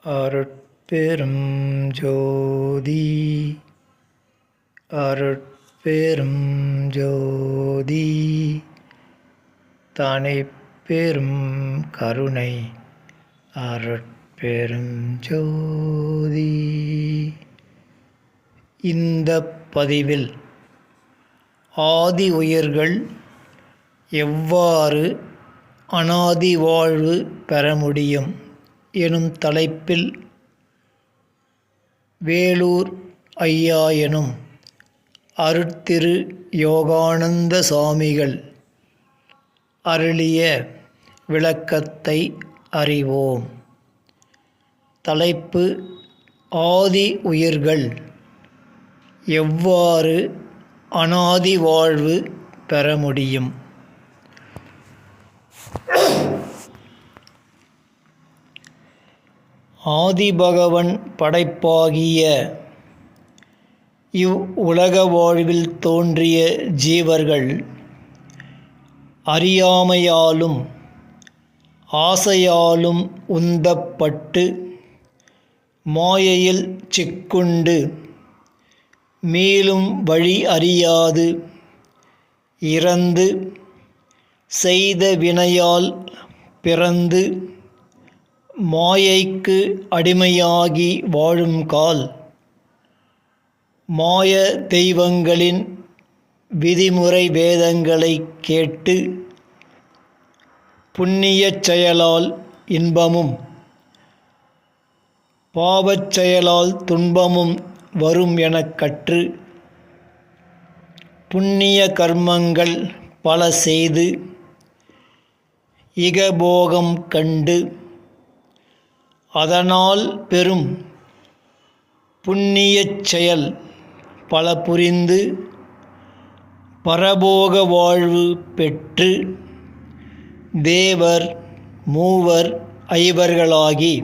அருட்பெரும் ஜோதி அருட்பெரும் ஜோதி தனிப்பெரும் கருணை அருட்பெரும் ஜோதி. இந்த பதிவில் ஆதி உயிர்கள் எவ்வாறு அனாதி வாழ்வு பெற முடியும் எனும் தலைப்பில் வேலூர் ஐயா எனும் அருட்திரு யோகானந்த சாமிகள் அருளிய விளக்கத்தை அறிவோம். தலைப்பு: ஆதி உயிர்கள் எவ்வாறு அனாதி வாழ்வு பெற முடியும்? ஆதிபகவன் படைப்பாகிய உலக வாழ்வில் தோன்றிய ஜீவர்கள் அறியாமையாலும் ஆசையாலும் உந்தப்பட்டு மாயையில் சிக்குண்டு மீளும் வழி அறியாது இறந்து செய்த வினையால் பிறந்து மாயைக்கு அடிமையாகி வாழும் கால் மாய தெய்வங்களின் விதிமுறை வேதங்களை கேட்டு புண்ணியச் செயலால் இன்பமும் பாவச் செயலால் துன்பமும் வரும் எனக் கற்று புண்ணிய கர்மங்கள் பல செய்து இகபோகம் கண்டு அதனால் பெரும் புண்ணியச் செயல் பல புரிந்து பரபோக வாழ்வு பெற்று தேவர் மூவர் ஐவர்களாகி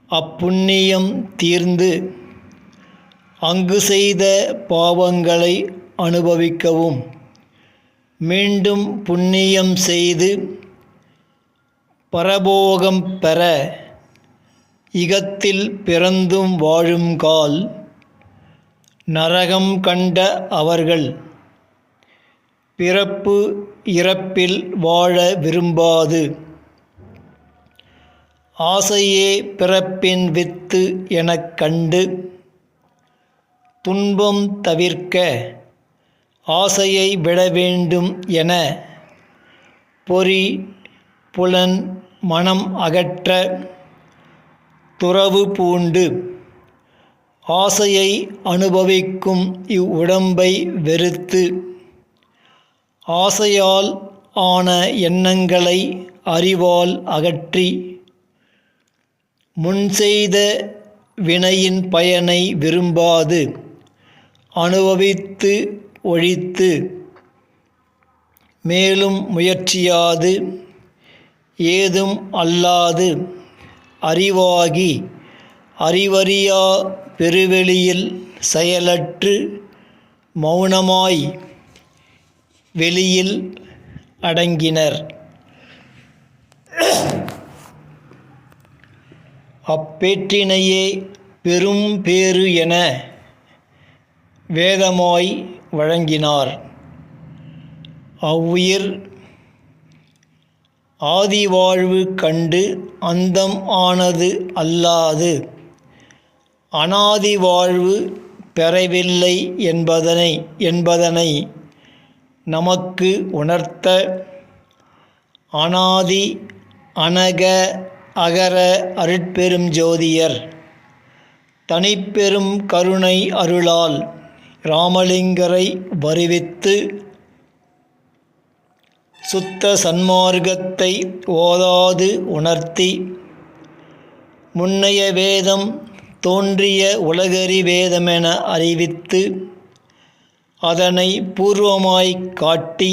அப்புண்ணியம் தீர்ந்து அங்கு செய்த பாவங்களை அனுபவிக்கவும் மீண்டும் புண்ணியம் செய்து பரபோகம் பெற இகத்தில் பிறந்தும் வாழுங்கால் நரகம் கண்ட அவர்கள் பிறப்பு இறப்பில் வாழ விரும்பாது ஆசையே பிறப்பின் வித்து எனக் கண்டு துன்பம் தவிர்க்க ஆசையை விட வேண்டும் என பொறி புலன் மனம் அகற்ற துறவு பூண்டு ஆசையை அனுபவிக்கும் இவ்வுடம்பை வெறுத்து ஆசையால் ஆன எண்ணங்களை அறிவால் அகற்றி முன் செய்த வினையின் பயனை விரும்பாது அனுபவித்து ஒழித்து மேலும் முயற்சியாது ஏதும் அல்லாது அறிவாகி அறிவறியா பெருவெளியில் செயலற்று மௌனமாய் வெளியில் அடங்கினர். அப்பேற்றினையே பெரும் பேறு என வேதமாய் வழங்கினார். அவ்வுயிர் ஆதி வாழ்வு கண்டு அந்தம் ஆனது அல்லாது அனாதி வாழ்வு பெறவில்லை என்பதனை நமக்கு உணர்த்த அனாதி அனக அகர அருட்பெரும் ஜோதியர் தனிப்பெரும் கருணை அருளால் இராமலிங்கரை வருவித்து சுத்த சன்மார்க்கத்தை ஓதாது உணர்த்தி முன்னைய வேதம் தோன்றிய உலகறி வேதமென அறிவித்து அதனை பூர்வமாய்க் காட்டி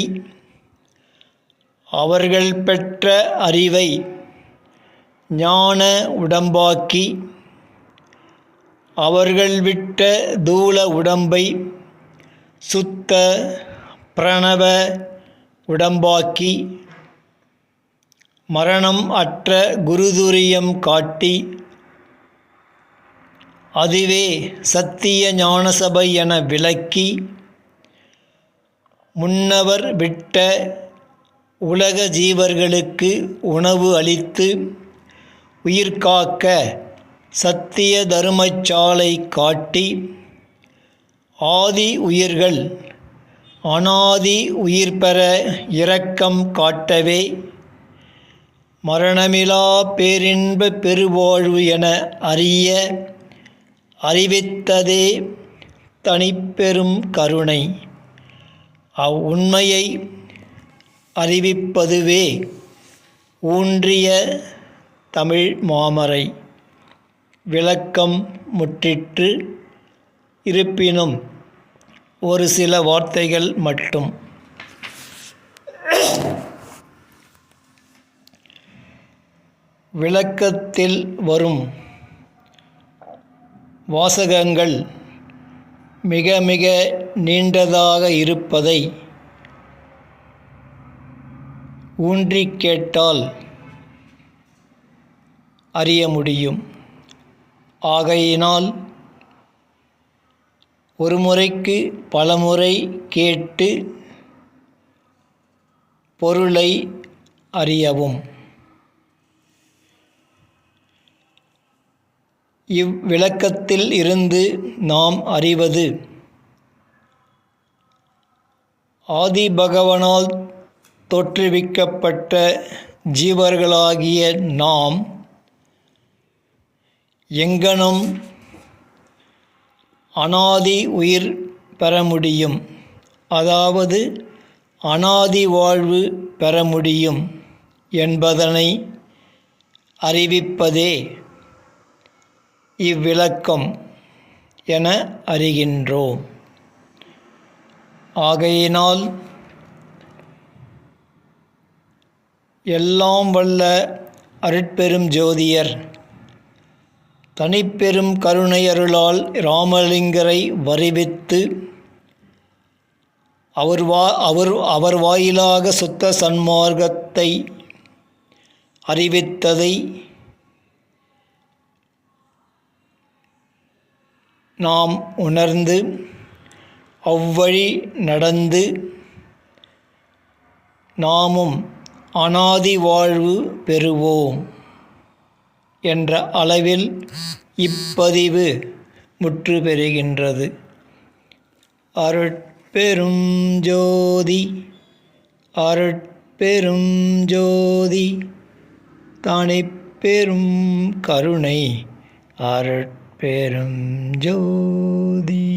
அவர்கள் பெற்ற அறிவை ஞான உடம்பாக்கி அவர்கள் விட்ட தூல உடம்பை சுத்த பிரணவ உடம்பாக்கி மரணம் அற்ற குருதுரியம் காட்டி அதுவே சத்திய ஞானசபை என விளக்கி முன்னவர் விட்ட உலக ஜீவர்களுக்கு உணவு அளித்து உயிர்காக்க சத்திய தருமச்சாலை காட்டி ஆதி உயிர்கள் அனாதி உயிர் பெற இரக்கம் காட்டவே மரணமிலா பேரின்ப பெருவாழ்வு என அறிவித்ததே தனிப்பெரும் கருணை. அவ்வுண்மையை அறிவிப்பதுவே ஊன்றிய தமிழ் மாமறை. விளக்கம் முற்றிற்று. இருப்பினும் ஒரு சில வார்த்தைகள் மட்டும். விளக்கத்தில் வரும் வாசகங்கள் மிக மிக நீண்டதாக இருப்பதை ஊன்றிக் கேட்டால் அறிய முடியும். ஆகையினால் ஒரு முறைக்கு பலமுறை கேட்டு பொருளை அறியவும். இவ்விளக்கத்தில் இருந்து நாம் அறிவது ஆதிபகவனால் தோற்றுவிக்கப்பட்ட ஜீவர்களாகிய நாம் எங்கனம் அனாதி உயிர் பெற முடியும், அதாவது அனாதி வாழ்வு பெற முடியும் என்பதனை அறிவிப்பதே இவ்விளக்கம் என அறிகின்றோம். ஆகையினால் எல்லாம் வல்ல அருட்பெரும் ஜோதியர் தனிப்பெரும் கருணையருளால் இராமலிங்கரை வருவித்து அவர் வாயிலாக சுத்த சன்மார்க்கத்தை அறிவித்ததை நாம் உணர்ந்து அவ்வழி நடந்து நாமும் அனாதி வாழ்வு பெறுவோம் என்ற அளவில் இப்பதிவு முற்று பெறுகின்றது. அருட்பெரும் ஜோதி அருட்பெரும் ஜோதி தனிப்பெரும் கருணை அருட்பெரும் ஜோதி.